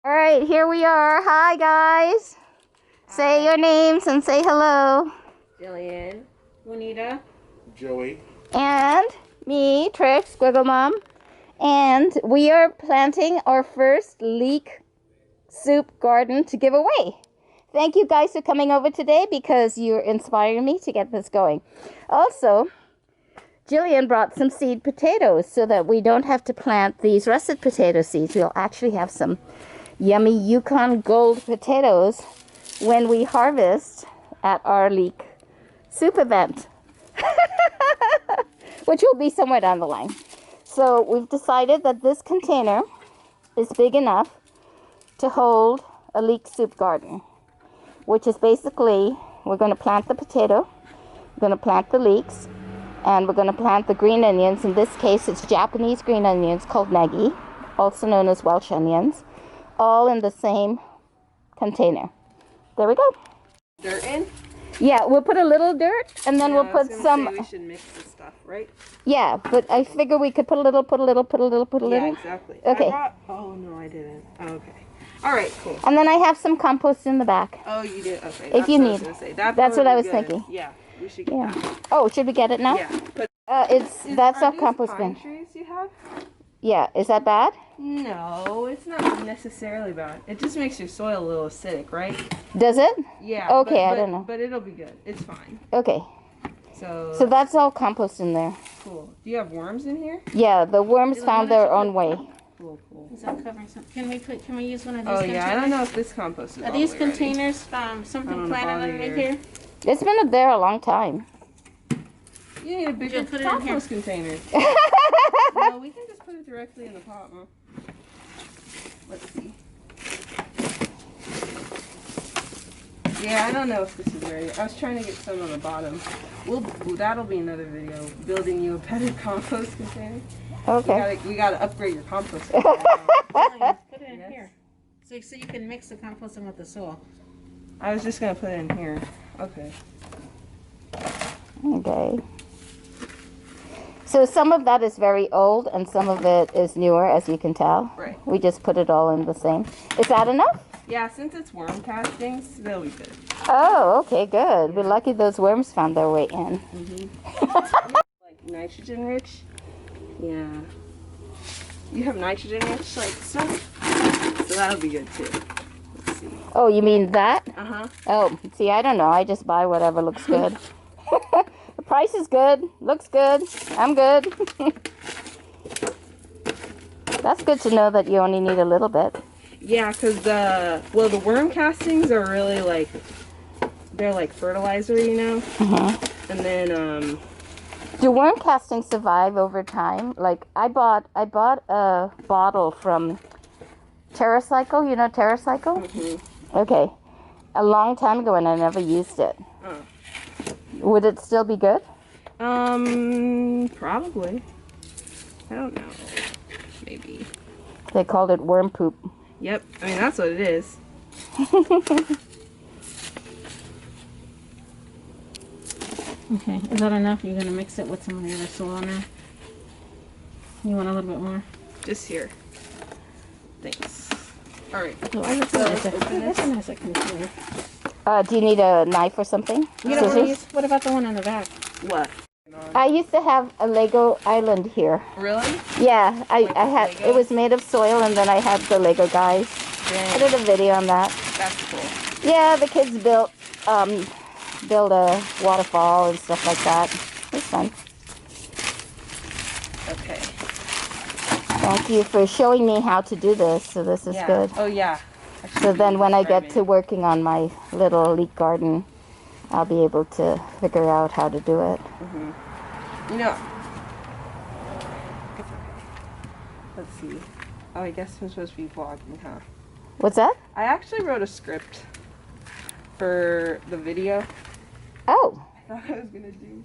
All right, here we are. Hi, guys. Say your names and say hello. Gillian, Juanita, Joey, And me, Trix, Squigglemom. And we are planting our first leek soup garden to give away. Thank you guys for coming over today because you're inspiring me to get this going. Also, Gillian brought some seed potatoes so that we don't have to plant these russet potato seeds. We'll actually have some yummy Yukon Gold potatoes when we harvest at our leek soup event, which will be somewhere down the line. So we've decided that this container is big enough to hold a leek soup garden, which is basically we're going to plant the potato, we're going to plant the leeks, and we're going to plant the green onions. In this case, it's Japanese green onions called negi, also known as Welsh onions, all in the same container. There we go. dirt in? Yeah, we'll put a little dirt, and then we'll put some. We should mix the stuff, right? Yeah, but I figure we could put a little, put a little. Yeah, exactly. Okay. Oh no, I didn't. Oh, okay. All right, cool. And then I have some compost in the back. Oh, you did. Okay. If you need. That's what I was thinking. Yeah, we should get that. Oh, should we get it now? Yeah. But that's our compost bin. trees you have? Yeah, is that bad? No, it's not necessarily bad. It just makes your soil a little acidic, right? Does it? Yeah. Okay, I don't know. But it'll be good. It's fine. Okay. So That's all compost in there. cool. Do you have worms in here? Yeah, the worms found their own way. Cool. Is that covering some? Can we use one of these? Oh containers? yeah, I don't know if this compost is Are all these the way ready. containers something I don't planted bother underneath here. here? It's been there a long time. You need a bigger Just put it in compost container. No, we can just put it directly in the pot, Mom. Let's see. Yeah, I don't know if this is ready. I was trying to get some on the bottom. That'll be another video. Building you a better compost container. Okay. We gotta upgrade your compost container. Put it in Yes. here. So you can mix the compost in with the soil. I was just gonna put it in here. Okay. Okay. So some of that is very old and some of it is newer, as you can tell. Right. We just put it all in the same. Is that enough? Yeah, since it's worm castings, they'll be good. Oh, okay, good. We're lucky those worms found their way in. Like nitrogen rich. Yeah. You have nitrogen rich like stuff, so that'll be good too. Let's see. Oh, you mean that? Uh-huh. Oh, see, I don't know. I just buy whatever looks good. The price is good. Looks good. I'm good. That's good to know that you only need a little bit. Yeah, because the worm castings are really like, they're like fertilizer, you know? And then, Do worm castings survive over time? Like I bought a bottle from TerraCycle. You know TerraCycle? Okay. A long time ago and I never used it. Oh. Would it still be good? Probably. I don't know. Maybe. They called it worm poop. Yep. I mean, that's what it is. Okay. Is that enough? You're gonna mix it with some of the other soil now. You want a little bit more? Just here. Thanks. All right. Oh, I look at this one has a container. Do you need a knife or something? You don't want to Scissors? use. What about the one on the back? What? I used to have a Lego island here. Really? Yeah, I had. Legos? It was made of soil, and then I had the Lego guys. I did a video on that. That's cool. Yeah, the kids built a waterfall and stuff like that. It was fun. Okay. Thank you for showing me how to do this. So this is Yeah. good. Oh, yeah. So then when I get to working on my little leek garden, I'll be able to figure out how to do it. You know, let's see. Oh, I guess I'm supposed to be vlogging, huh? What's that? I actually wrote a script for the video. Oh, I thought I was gonna do.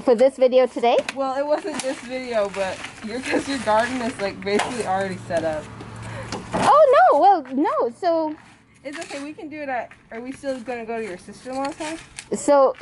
for this video today? Well, it wasn't this video, but because your garden is like basically already set up. Oh no! Well, no. So It's okay. We can do it at. Are we still gonna go to your sister-in-law's house? So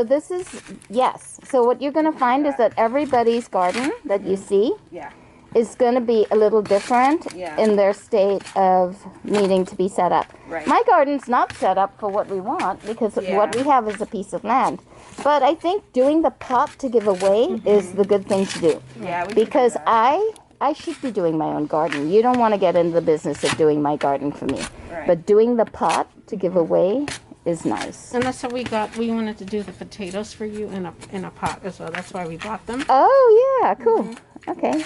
this is, yes. So what you're going to find is that everybody's garden that you see Yeah. is going to be a little different in their state of needing to be set up. Right. My garden's not set up for what we want because what we have is a piece of land. But I think doing the pot to give away is the good thing to do. Yeah, we because could do that. I should be doing my own garden. You don't want to get into the business of doing my garden for me. Right. But doing the pot to give away is nice. And that's how we wanted to do the potatoes for you in a pot as well. That's why we bought them. Oh, yeah, cool. Okay.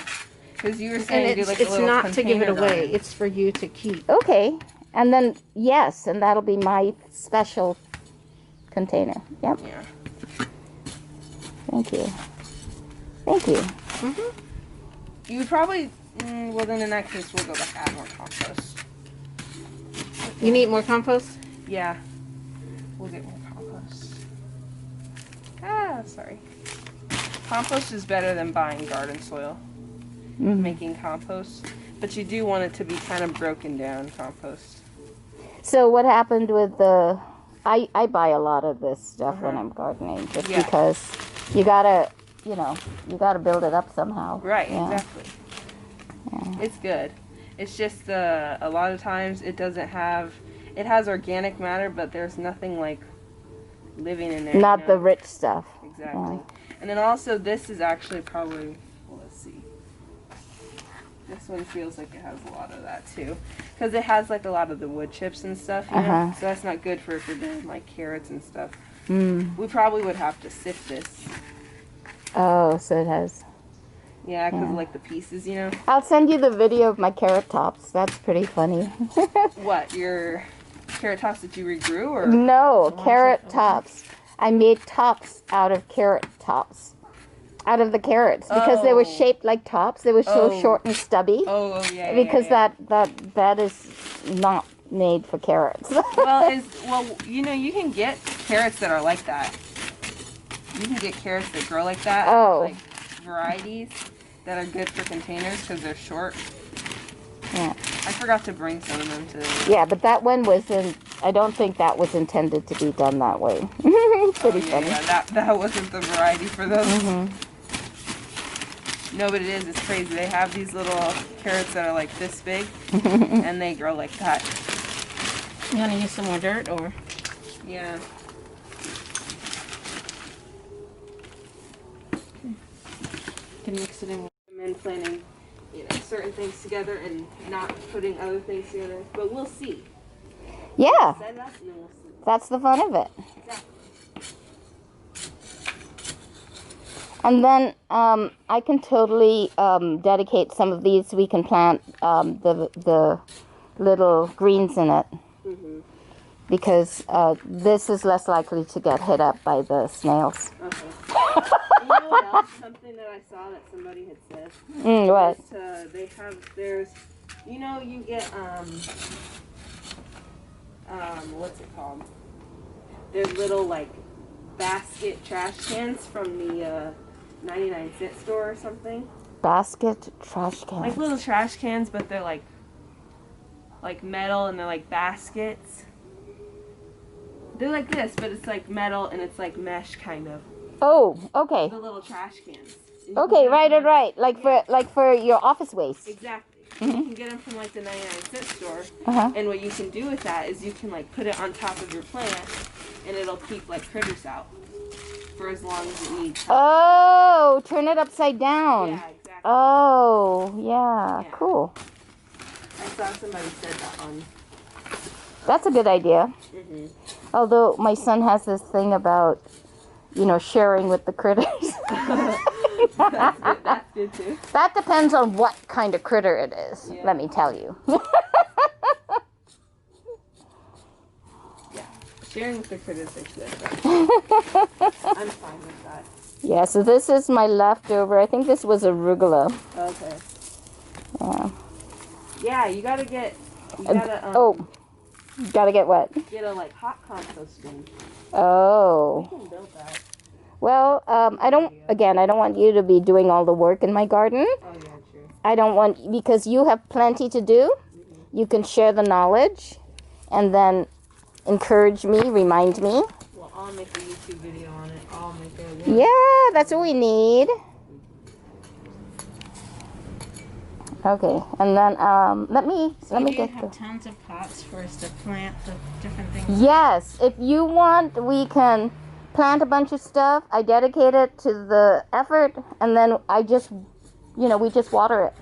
Because you were saying And do like it's a little not to give it container away. garden. It's for you to keep. Okay. And then, yes, and that'll be my special container. Yep. Yeah. Thank you. Thank you. You would probably, well then in that case we'll go back add more compost. You need more compost? Yeah. We'll get more compost. Sorry. Compost is better than buying garden soil. Making compost. But you do want it to be kind of broken down compost. So what happened with the... I buy a lot of this stuff when I'm gardening just because you gotta, you gotta build it up somehow. Right, Yeah. exactly. Yeah. It's good. It's just a lot of times it doesn't have... It has organic matter, but there's nothing like living in there. Not the rich stuff. Exactly. And then also this is actually probably, well, let's see. This one feels like it has a lot of that too. Because it has like a lot of the wood chips and stuff, you know? So that's not good for if you're doing like carrots and stuff. We probably would have to sift this. Oh, so it has... Yeah, because of like the pieces, you know? I'll send you the video of my carrot tops. That's pretty funny. What, your carrot tops that you regrew or? No, carrot tops. I made tops out of carrot tops. Out of the carrots. Because they were shaped like tops. They were so short and stubby. Oh, yeah, Because yeah. that is not made for carrots. Well, you know, you can get carrots that are like that. You can get carrots that grow like that. Oh. Like varieties that are good for containers because they're short. Yeah. I forgot to bring some of them to... Yeah, but that one wasn't... I don't think that was intended to be done that way. Pretty funny. Yeah, that wasn't the variety for those. No, but it is. It's crazy. They have these little carrots that are like this big, and they grow like that. You want to use some more dirt or? Yeah. You can mix it in. And planting, certain things together and not putting other things together. But we'll see. Yeah, Set it up and then we'll see. that's the fun of it. Exactly. And then I can totally dedicate some of these. We can plant the little greens in it. Because this is less likely to get hit up by the snails. Okay. You know what else? Something that I saw that somebody had said. What? There's, you get, what's it called? There's little, like, basket trash cans from the 99-cent store or something. Basket trash cans. Like little trash cans, but they're like metal and they're like baskets. They're like this, but it's like metal and it's like mesh kind of. Oh, okay. The little trash cans. Okay, right. Like for your office waste. Exactly. You can get them from like the 99-cent store. And what you can do with that is you can like put it on top of your plant and it'll keep like critters out for as long as it needs. Oh, turn it upside down. Yeah, exactly. Oh, yeah. Cool. I saw somebody said that on. That's a good idea. Although my son has this thing about, sharing with the critters. That's good too. That depends on what kind of critter it is, let me tell you. Sharing with the critters is good. I'm fine with that. Yeah, so this is my leftover. I think this was arugula. Okay. Yeah. Yeah, you gotta Gotta get what? get a like hot compost bin. Oh. You can build that. Well, I don't want you to be doing all the work in my garden. Oh yeah, true. I don't want, because you have plenty to do. You can share the knowledge and then encourage me, remind me. Well, I'll make a YouTube video on it. I'll make a Yeah, that's what we need. Okay, and then let me You get have the. tons of pots for us to plant the different things. Yes, if you want, we can plant a bunch of stuff. I dedicate it to the effort, and then I just, we just water it.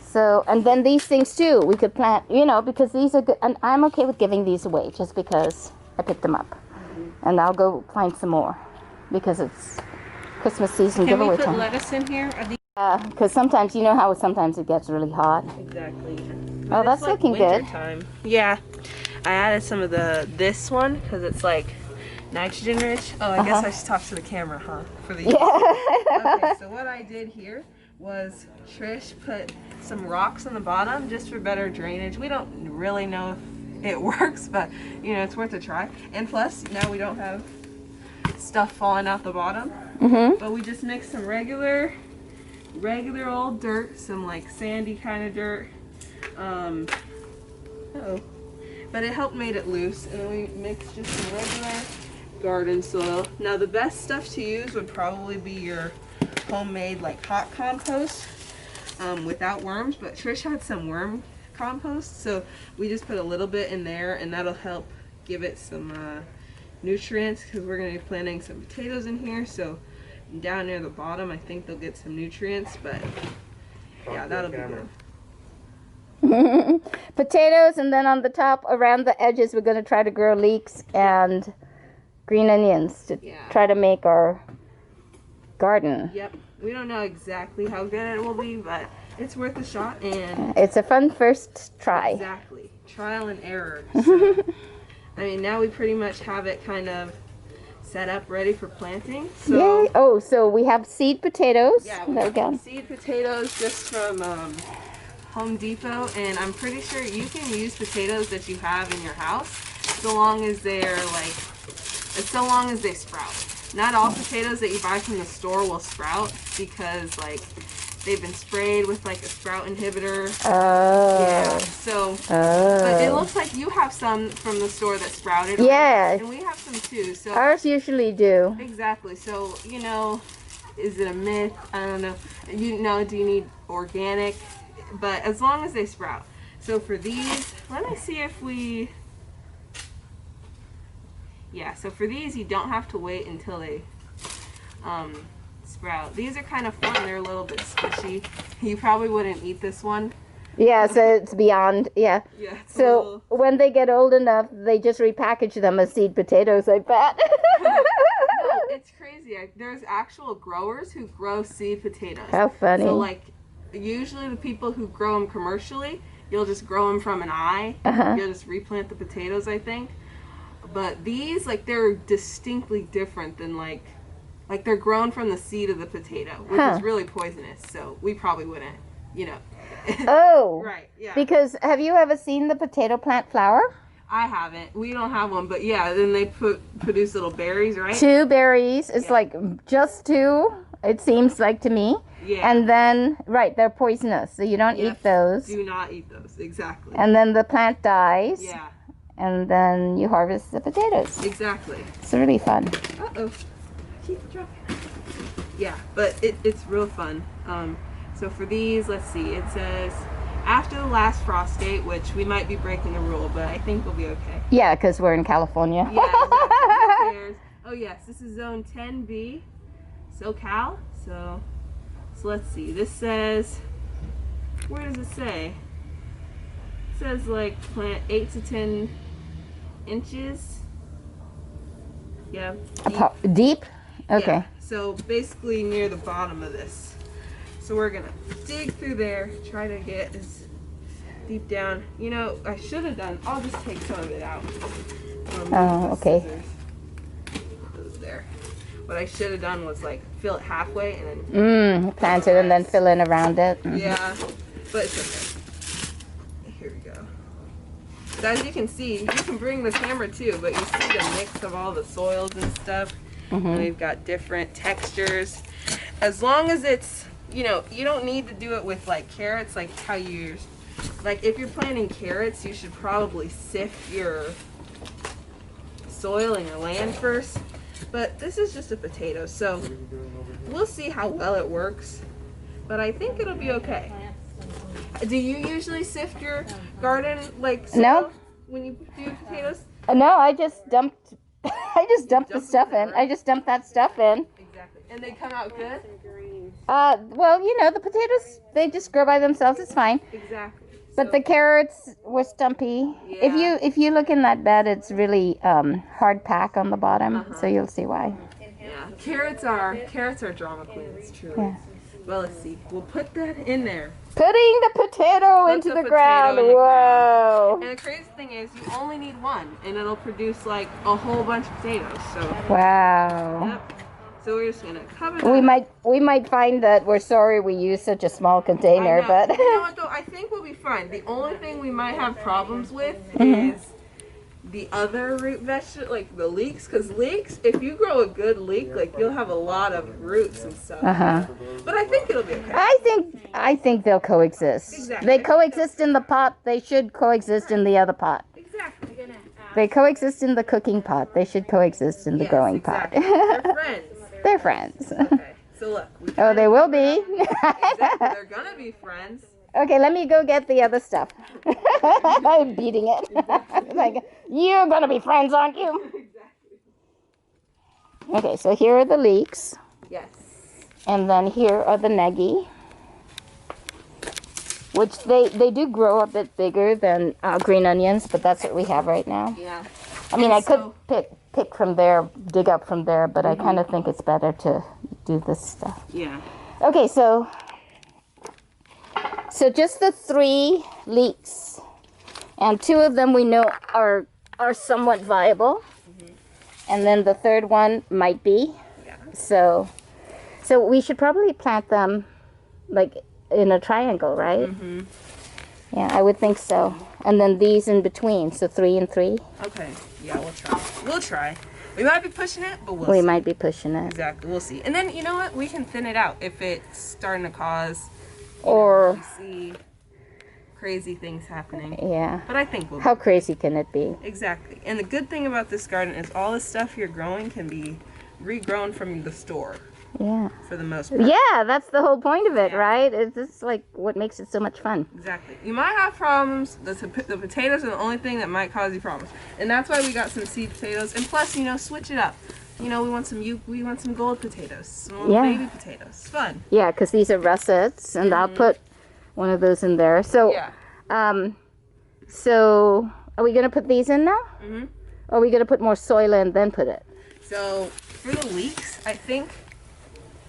So, and then these things too, we could plant, because these are good, and I'm okay with giving these away just because I picked them up, and I'll go find some more because it's Christmas season Can we giveaway put time. lettuce in here? Are these... Yeah, because sometimes you know how sometimes it gets really hot. Exactly. Oh, that's like looking good. Time. Yeah, I added some of this one because it's like nitrogen rich. Oh, I guess I should talk to the camera, huh? For the Okay, so what I did here was Trish put some rocks on the bottom just for better drainage. We don't really know if it works, but it's worth a try. And plus, now we don't have stuff falling out the bottom. But we just mixed some regular old dirt, some like sandy kind of dirt. But it helped made it loose, and then we mixed just some regular garden soil. Now the best stuff to use would probably be your homemade like hot compost without worms, but Trish had some worm compost, so we just put a little bit in there, and that'll help give it some nutrients, because we're going to be planting some potatoes in here. So down near the bottom I think they'll get some nutrients, but yeah, that'll be good. Potatoes, and then on the top around the edges we're going to try to grow leeks and green onions to try to make our garden. Yep, we don't know exactly how good it will be, but it's worth a shot, and it's a fun first try. Exactly, trial and error. So, I mean, now we pretty much have it kind of set up ready for planting. So, yay! Oh, so we have seed potatoes. Yeah, we have seed potatoes just from Home Depot, and I'm pretty sure you can use potatoes that you have in your house, so long as they sprout. Not all potatoes that you buy from the store will sprout, because like they've been sprayed with like a sprout inhibitor. Oh. Yeah. So, but it looks like you have some from the store that sprouted. Yeah. And we have some too. So ours usually do. Exactly. So is it a myth? I don't know. Do you need organic? But as long as they sprout. So for these, let me see if we... Yeah, so for these, you don't have to wait until they sprout. These are kind of fun. They're a little bit squishy. You probably wouldn't eat this one. Yeah, so it's beyond, yeah. Yeah. So when they get old enough, they just repackage them as seed potatoes, I bet. No, it's crazy. There's actual growers who grow seed potatoes. How funny. So like, usually the people who grow them commercially, you'll just grow them from an eye. You'll just replant the potatoes, I think. But these, like, they're distinctly different than like they're grown from the seed of the potato, which is really poisonous. So we probably wouldn't, Oh. Right. Yeah. Because have you ever seen the potato plant flower? I haven't. We don't have one, but yeah, then they produce little berries, right? 2 berries. It's like just 2. It seems like to me. Yeah. And then, they're poisonous, so you don't eat those. Do not eat those, exactly. And then the plant dies. Yeah. And then you harvest the potatoes. Exactly. It's really fun. Uh-oh. Keep dropping. Yeah, but it's real fun. So for these, let's see, it says, after the last frost date, which we might be breaking the rule, but I think we'll be okay. Yeah, because we're in California. Yeah, exactly. Oh yes, this is zone 10B, SoCal. So let's see. This says, where does it say? It says like plant 8 to 10 inches. Yeah. Deep? Okay. Yeah, so basically near the bottom of this. So we're gonna dig through there, try to get as deep down. I should have done, I'll just take some of it out. Okay. Those there. What I should have done was like fill it halfway and then plant it and then fill in around it. Yeah, but it's okay. Here we go. But as you can see, you can bring the camera too, but you see the mix of all the soils and stuff. And we've got different textures. As long as it's, you don't need to do it with like carrots, like how like if you're planting carrots, you should probably sift your soil in your land first. But this is just a potato, so we'll see how well it works. But I think it'll be okay. Do you usually sift your garden like soil No. when you do potatoes? No, I just dumped. I just dumped the stuff in. I just dumped that stuff in. Exactly. And they come out good? Well, you know, the potatoes, they just grow by themselves. It's fine. Exactly. But the carrots were stumpy. Yeah. If you look in that bed, it's really hard pack on the bottom, so you'll see why. Yeah. Carrots are drama queens, truly. Yeah. Well, let's see. We'll put that in there. Putting the potato into the ground. Whoa. And the crazy thing is, you only need one, and it'll produce like a whole bunch of potatoes. So. Wow. Yep. So we're just gonna cover that. We might find that we're sorry we used such a small container, but you know what though? I think we'll be fine. The only thing we might have problems with is the other root vegetable, like the leeks. Because leeks, if you grow a good leek, like you'll have a lot of roots and stuff. But I think it'll be okay. I think they'll coexist. Exactly. They coexist in the pot. They should coexist in the other pot. Exactly. They coexist in the cooking pot. They should coexist in the growing exactly. pot. They're friends. They're friends. Okay. So look. Oh, they will be. Exactly. They're gonna be friends. Okay, let me go get the other stuff. I'm beating it. Like, you're gonna be friends, aren't you? Exactly. Okay, so here are the leeks. Yes. And then here are the negi. Which they do grow a bit bigger than green onions, but that's what we have right now. Yeah. I mean, I could pick from there, dig up from there, but I kind of think it's better to do this stuff. Yeah. Okay, so just the 3 leeks, and 2 of them we know are somewhat viable, and then the third one might be. Yeah. So we should probably plant them like in a triangle, right? Yeah, I would think so. And then these in between, so 3 and 3. Okay. Yeah, we'll try. We'll try. We might be pushing it, but we'll We see. might be pushing it. Exactly. We'll see. And then, you know what? We can thin it out if it's starting to cause Or, we see crazy things happening. yeah. But I think we'll How crazy can it be? Exactly. And the good thing about this garden is all the stuff you're growing can be regrown from the store Yeah. for the most part. Yeah, that's the whole point of it, Yeah. right? It's just like what makes it so much fun. Exactly. You might have problems. The potatoes are the only thing that might cause you problems. And that's why we got some seed potatoes. And plus, you know, switch it up. You know, we want some gold potatoes, some Yeah. baby potatoes. It's fun. Yeah, because these are russets, and I'll put one of those in there. So, Yeah. so are we gonna put these in now? Or are we gonna put more soil in, then put it? So for the leeks, I think.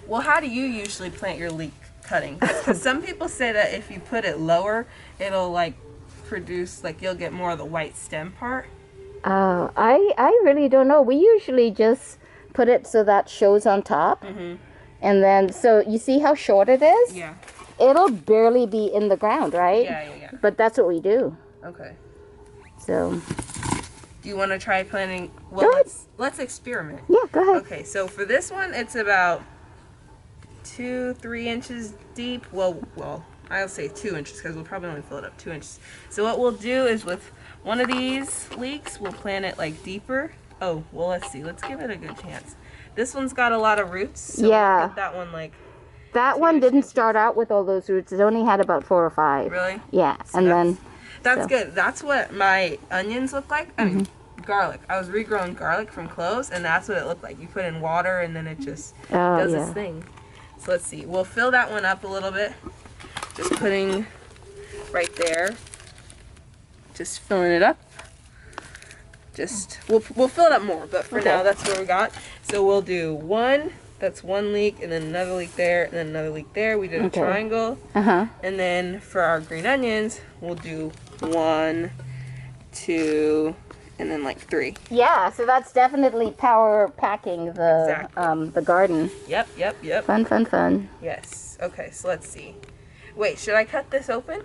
Well, how do you usually plant your leek cutting? Because some people say that if you put it lower, it'll like produce, like you'll get more of the white stem part. I really don't know. We usually just put it so that shows on top. And then, so you see how short it is? Yeah. It'll barely be in the ground, right? Yeah. But that's what we do. Okay. So, Do you want to try planting? Go Well, ahead. let's experiment. yeah, go ahead. Okay, so for this one, it's about 2-3 inches deep. Well, I'll say 2 inches because we'll probably only fill it up 2 inches. So what we'll do is with one of these leeks, we'll plant it like deeper. Oh, well, let's see. Let's give it a good chance. This one's got a lot of roots. So Yeah. we'll put that one like. That one didn't start out with all those roots. It only had about 4 or 5. Really? Yeah, and then That's so. good. That's what my onions look like. I mean, garlic. I was regrowing garlic from cloves, and that's what it looked like. You put in water, and then it just does its thing. So let's see. We'll fill that one up a little bit. Just putting right there. Just filling it up. Just we'll fill it up more, but for now that's what we got. So we'll do one. That's one leek, and then another leek there, and then another leek there. We did a triangle. And then for our green onions, we'll do 1, 2, and then like 3. Yeah, so that's definitely power packing the garden. Yep. Fun. Yes. Okay, so let's see. Wait, should I cut this open?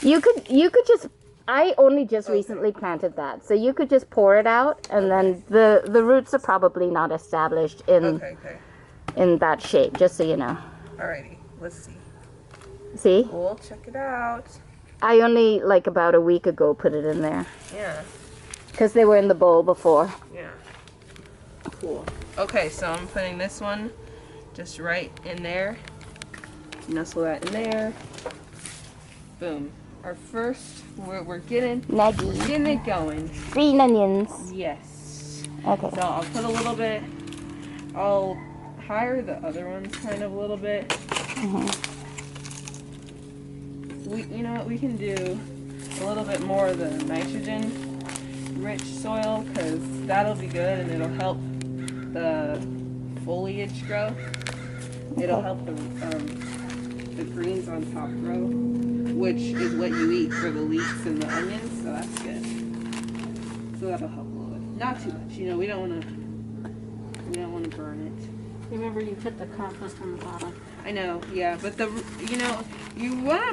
You could just. I only just recently planted that, so you could just pour it out, and then the roots are probably not established in that shape. Just so you know. Alrighty, let's see. See? We'll check it out. I only like about a week ago put it in there. Yeah. Because they were in the bowl before. Yeah. Cool. Okay, so I'm putting this one just right in there. Nestle that in there. Boom. Our first, we're getting Maggie. it going. Green onions. Yes. Okay. So I'll put a little bit. I'll higher the other ones kind of a little bit. You know what? We can do a little bit more of the nitrogen-rich soil because that'll be good and it'll help the foliage grow. It'll help the greens on top grow, which is what you eat for the leeks and the onions, so that's good. So that'll help a little bit. Not too much, you know, we don't want to burn it. Remember, you put the compost on the bottom. I know, yeah, but you want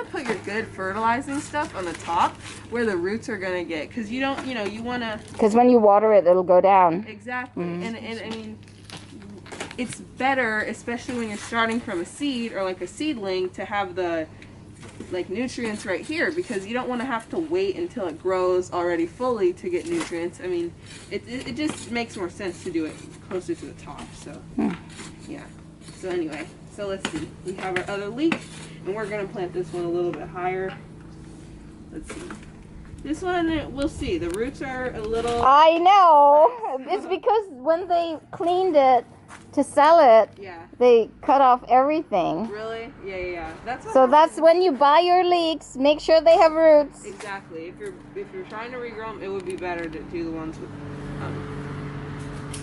to put your good fertilizing stuff on the top where the roots are going to get, because you want to... Because when you water it, it'll go down. Exactly, and I mean, it's better, especially when you're starting from a seed or like a seedling, to have the nutrients right here, because you don't want to have to wait until it grows already fully to get nutrients. I mean, it just makes more sense to do it closer to the top. So yeah. So anyway, so let's see. We have our other leek, and we're gonna plant this one a little bit higher. Let's see. This one, we'll see. The roots are a little... I know. It's because when they cleaned it to sell it, they cut off everything. Really? Yeah. That's what that's when you buy your leeks, make sure they have roots. Exactly. If you're trying to regrow them, it would be better to do the ones with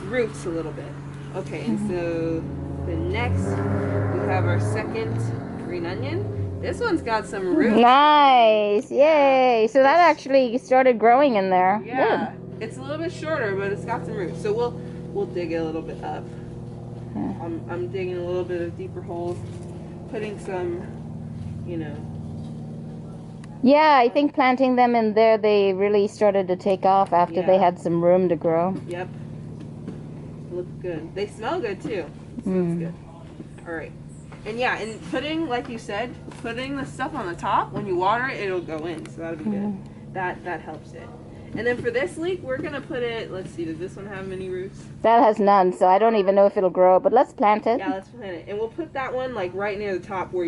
roots a little bit. Okay, and so the next, we have our second green onion. This one's got some roots. Nice. Yay. So that actually started growing in there. Yeah. Good. It's a little bit shorter, but it's got some roots. So we'll dig it a little bit up. I'm digging a little bit of deeper holes, putting some, Yeah, I think planting them in there, they really started to take off after they had some room to grow. Yep. Looks good. They smell good too. So that's good. All right. And yeah, and like you said, putting the stuff on the top, when you water it, it'll go in. So that'll be good. That helps it. And then for this leek, we're going to put it, let's see, does this one have many roots? That has none, so I don't even know if it'll grow, but let's plant it. Yeah, let's plant it. And we'll put that one like right near the top where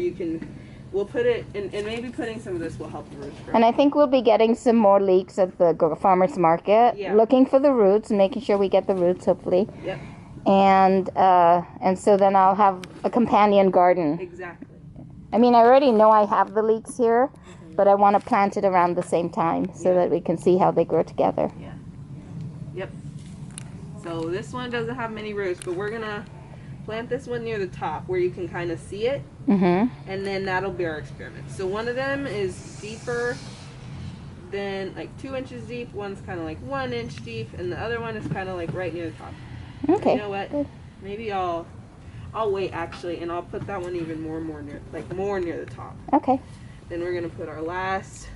we'll put it, and maybe putting some of this will help the roots grow. And I think we'll be getting some more leeks at the farmer's market, looking for the roots, making sure we get the roots, hopefully. Yep. And so then I'll have a companion garden. Exactly. I mean, I already know I have the leeks here, but I want to plant it around the same time so that we can see how they grow together. Yeah. Yep. So this one doesn't have many roots, but we're going to plant this one near the top where you can kind of see it. And then that'll be our experiment. So one of them is deeper than like 2 inches deep. One's kind of like 1 inch deep, and the other one is kind of like right near the top. Okay. You know what? Good. Maybe I'll wait actually, and I'll put that one even more near the top. Okay. Then we're gonna put our last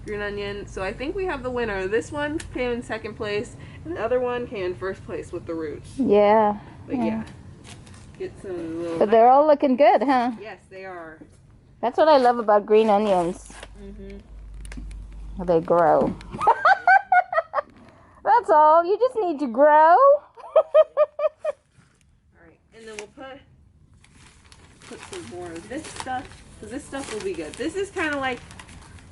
green onion. So I think we have the winner. This one came in second place, and the other one came in first place with the roots. Yeah. But yeah. Get some little... But they're all looking good, huh? Yes, they are. That's what I love about green onions. They grow. That's all. You just need to grow. Alright, and then we'll put some more of this stuff. Because this stuff will be good. This is kind of like,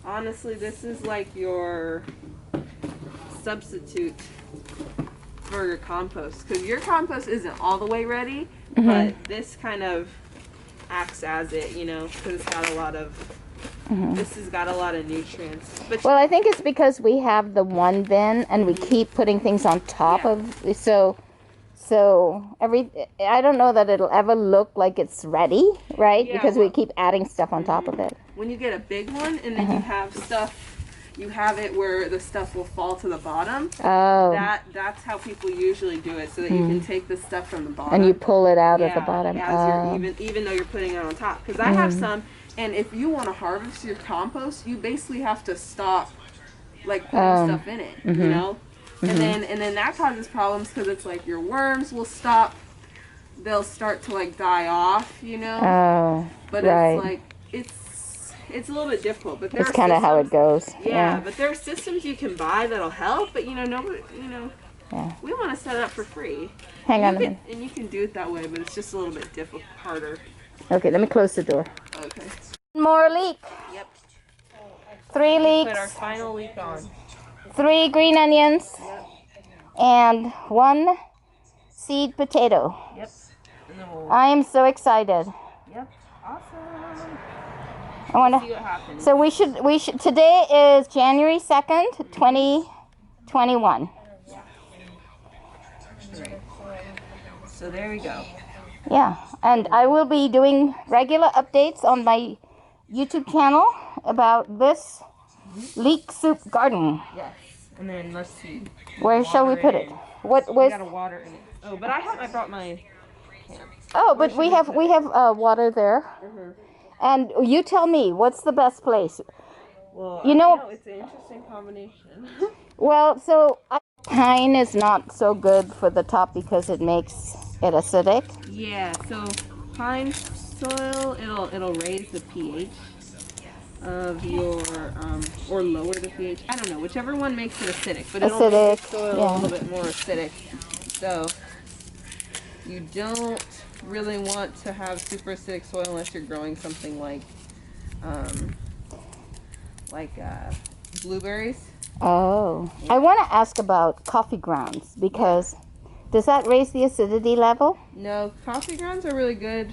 honestly, this is like your substitute for your compost. Because your compost isn't all the way ready, but this kind of acts as it, because it's got a lot of, this has got a lot of nutrients. But well, I think it's because we have the one bin and we keep putting things on top of, so I don't know that it'll ever look like it's ready, right? Because we keep adding stuff on top of it. When you get a big one and then you have stuff, you have it where the stuff will fall to the bottom. Oh. That's how people usually do it, so that you can take the stuff from the bottom. And you pull it out at the bottom. Even though you're putting it on top. Because I have some, and if you want to harvest your compost, you basically have to stop like putting stuff in it, And then that causes problems because it's like your worms will stop. They'll start to like die off, Oh, but right. it's like it's a little bit difficult. But it's kind of how it goes. Yeah, but there are systems you can buy that'll help. But nobody, we want to set it up for free. Hang on a minute. And you can do it that way, but it's just a little bit harder. Okay, let me close the door. Okay. Good more leek. Yep. 3 leeks. Put our final leek on. 3 green onions. Yep. And 1 seed potato. Yep. And then we'll... I am so excited. Yep. Awesome. I want See what happens. So we should. Today is January 2nd, 2021. Right. So there we go. Yeah, and I will be doing regular updates on my YouTube channel about this leek soup garden. Yes. And then let's see. Where shall we put it? What We was? gotta water in it. Oh, but I brought my can. Oh, but we have water there. And you tell me, what's the best place? Well, You know- it's an interesting combination. Well, so pine is not so good for the top because it makes it acidic. Yeah, so pine soil, it'll raise the pH of your or lower the pH. I don't know, whichever one makes it acidic, but it'll make Acidic, the soil yeah. a little bit more acidic. So you don't really want to have super acidic soil unless you're growing something like blueberries. Oh, I want to ask about coffee grounds because does that raise the acidity level? No, coffee grounds are really good.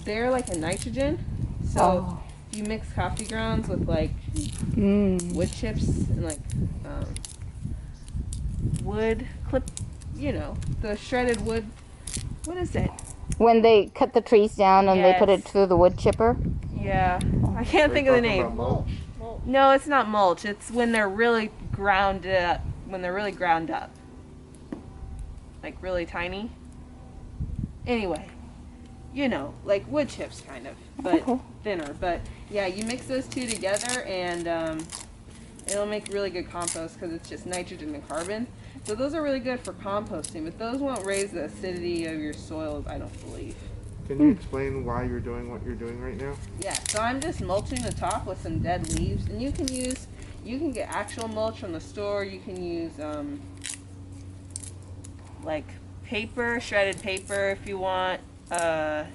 They're like a nitrogen. So if you mix coffee grounds with like wood chips and like wood clip, the shredded wood. What is it? When they cut the trees down and they put it Yes. through the wood chipper? Yeah, I can't think of the name. No, it's not mulch. It's when they're really ground up. When they're really ground up, like really tiny. Anyway, like wood chips kind of, but thinner. But yeah, you mix those two together and it'll make really good compost because it's just nitrogen and carbon. So those are really good for composting, but those won't raise the acidity of your soils, I don't believe. Can you explain why you're doing what you're doing right now? Yeah, so I'm just mulching the top with some dead leaves, and you can get actual mulch from the store. You can use like paper, shredded paper if you want. The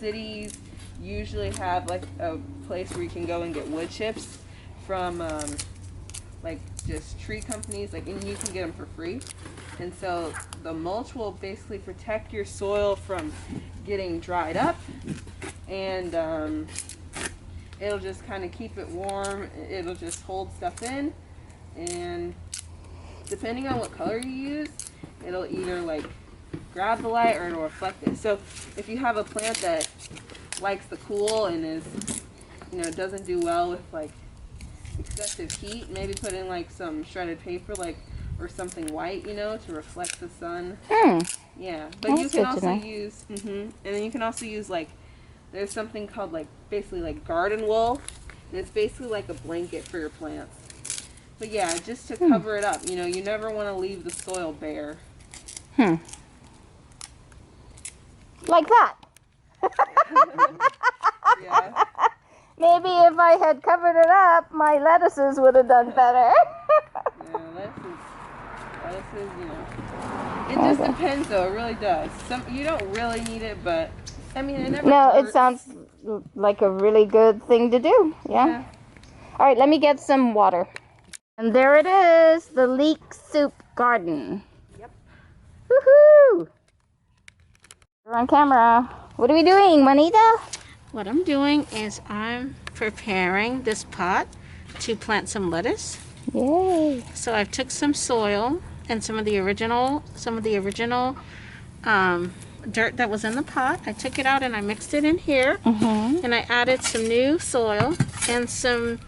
cities usually have like a place where you can go and get wood chips from like just tree companies, and you can get them for free. And so the mulch will basically protect your soil from getting dried up, and it'll just kind of keep it warm. It'll just hold stuff in, and depending on what color you use, it'll either like grab the light or it'll reflect it. So if you have a plant that likes the cool and is, doesn't do well with like excessive heat, maybe put in like some shredded paper, or something white, to reflect the sun. Yeah, but That's you can good to also know. use, and then you can also use there's something called basically like garden wool, and it's basically like a blanket for your plants. But yeah, just to cover it up. You never want to leave the soil bare. Like that. Yeah. Maybe if I had covered it up, my lettuces would have done better. Yeah, lettuces, It just depends, though. It really does. You don't really need it, but I mean, it never No, hurts. it sounds like a really good thing to do. Yeah. All right, let me get some water. And there it is, the leek soup garden. Yep. Woohoo! We're on camera. What are we doing, Juanita? What I'm doing is I'm preparing this pot to plant some lettuce. Yay! So I took some soil and some of the original dirt that was in the pot. I took it out and I mixed it in here, and I added some new soil and some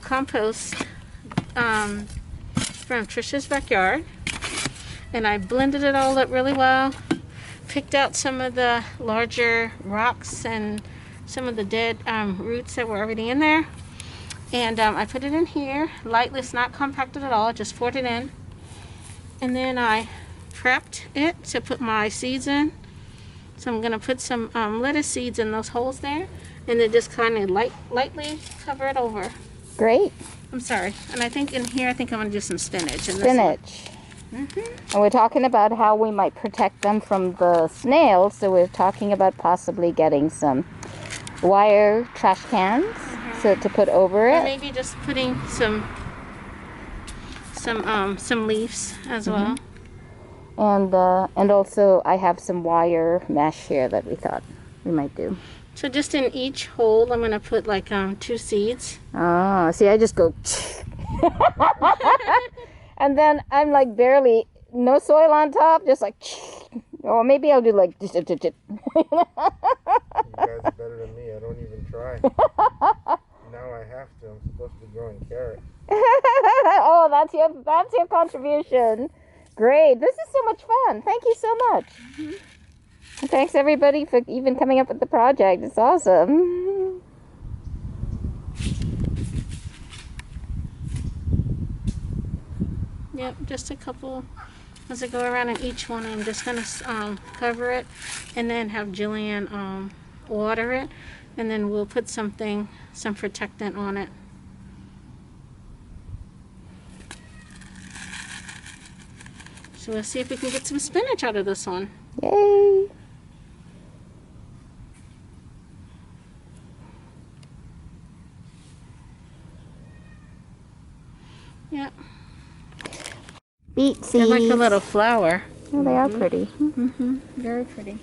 compost from Trisha's backyard, and I blended it all up really well. Picked out some of the larger rocks and some of the dead roots that were already in there, and I put it in here lightly. It's not compacted at all, just poured it in, and then I prepped it to put my seeds in. So I'm gonna put some lettuce seeds in those holes there, and then just kind of lightly cover it over. Great. I'm sorry. And I think in here, I'm gonna do some spinach. And this one- Spinach. And we're talking about how we might protect them from the snails, so we're talking about possibly getting some wire trash cans so to put over Or it. maybe just putting some leaves as well. And also I have some wire mesh here that we thought we might do. So just in each hole, I'm gonna put like 2 seeds. Oh, see, I just go, and then I'm like barely, no soil on top, just like, or maybe I'll do like, You guys are better than me. I don't even try. Now I have to. I'm supposed to be growing carrots. Oh, that's your contribution. Great. This is so much fun. Thank you so much. And thanks everybody for even coming up with the project. It's awesome. Yep, just a couple. As I go around in each one, I'm just gonna cover it, and then have Gillian water it, and then we'll put some protectant on it. So we'll see if we can get some spinach out of this one. Yay. Yep. Beet They're seeds. like a little flower. Oh, they are pretty. Very pretty.